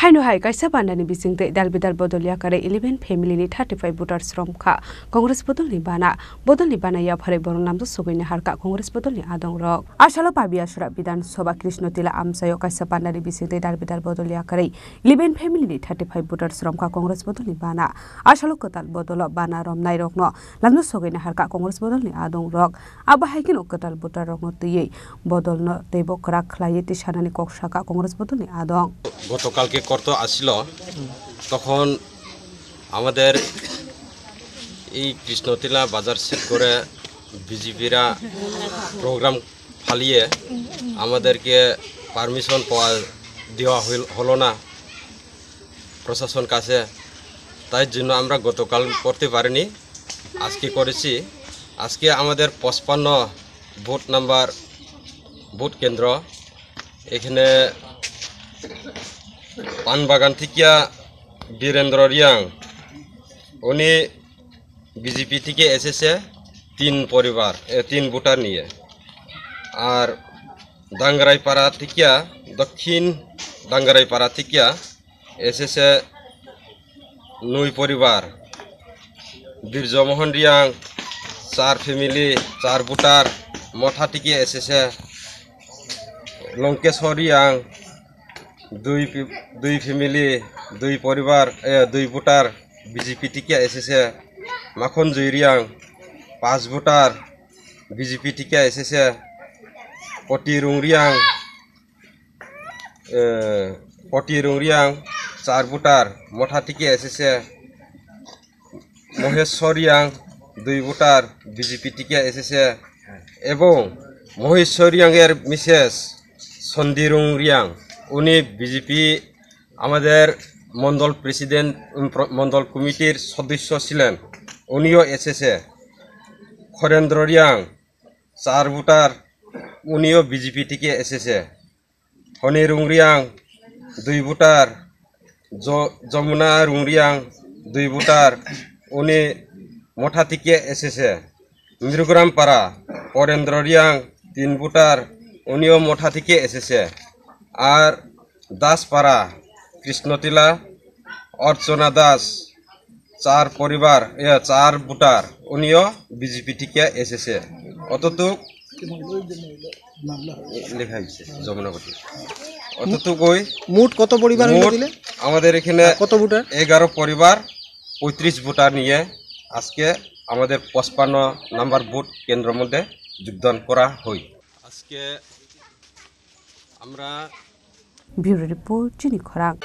Haino hai kaisa bandani bisingte dalbidal bodolia kare 11 family ni 35 voters romkha Congress bodolni bana ya phare borong namdo sugoini harka Congress bodolni adong rok asalo pabia sura bidan soba Krishnotila amsayo kaisa bandani bisingte dalbidal bodolia kare 11 family ni 35 voters romkha Congress bodolni bana asalo kotal bodolo bana romnai rokno namdo sugoini harka Congress bodolni adong rok aba haikin kotal voter rokno tiye bodolno tebo krak khlaiye tisanani koksaka Congress bodolni adong গতকালকে করতে আসছিল তখন আমাদের এই কৃষ্ণতিলা বাজার set করে বিজেপিরা programme ফালিয়ে আমাদেরকে permission দেওয়া হলো না প্রশাসন কাছে তাই জন্য আমরা গতকাল করতে পারিনি আজকে করেছি আজকে আমাদের 55 ভোট নাম্বার ভোট কেন্দ্র এখানে পানবাগান থেকে বীরেন্দ্র রিয়াং উনি বিজেপি থেকে এসেছে 3 ভোটার নিয়ে আর ডাঙ্গারাইপাড়া থেকে দক্ষিণ ডাঙ্গারাইপাড়া থেকে এসেছে 9 পরিবার বীরজমোহন রিয়াং 4 ফ্যামিলি 4 ভোটার মঠা থেকে এসেছে লঙ্কেশ্বর রিয়াং 2 ফ্যামিলি 2 পরিবার 2 ভোটার বিজেপি থেকে এসেছে মাখন জয়রিয়াং 5 ভোটার বিজেপি থেকে এসেছে পটি রুংরিয়াং 4 ভোটার মঠা থেকে এসেছে মহেশ্বরিয়াং 2 ভোটার বিজেপি থেকে এসেছে এবং মহেশ্বরিয়াং এর মিসেস সন্দিরুং রিয়াং উনি বিজেপি আমাদের মন্ডল প্রেসিডেন্ট মন্ডল কমিটির সদস্য ছিলেন উনিও এসেছে খরেন্দ্র রিয়াং 4 ভোটার উনিও বিজেপি থেকে এসেছে হনি রুংরিয়াং 2 ভোটার যমুনা রুংরিয়াং 2 ভোটার উনি মঠা থেকে এসেছে মৃগরাম পাড়া পরেন্দ্র রিয়াং 3 ভোটার উনিও মঠা থেকে এসেছে আর দাসপাড়া কৃষ্ণতিলা অর্চনা দাস 4 পরিবার 4 ভোটার উনিও বিজেপি থেকে এসেছে অতটুক লেখা হয়েছে যমুনাপতি অতটুকুই মোট কত পরিবার হয়েছিল আমাদের এখানে কত ভোটার 11 পরিবার 35 ভোটার নিয়ে আজকে আমাদের 55 নাম্বার ভোট কেন্দ্রের মধ্যে যোগদান করা হয় আজকে আমরা Bureau Report, Jenny Korak.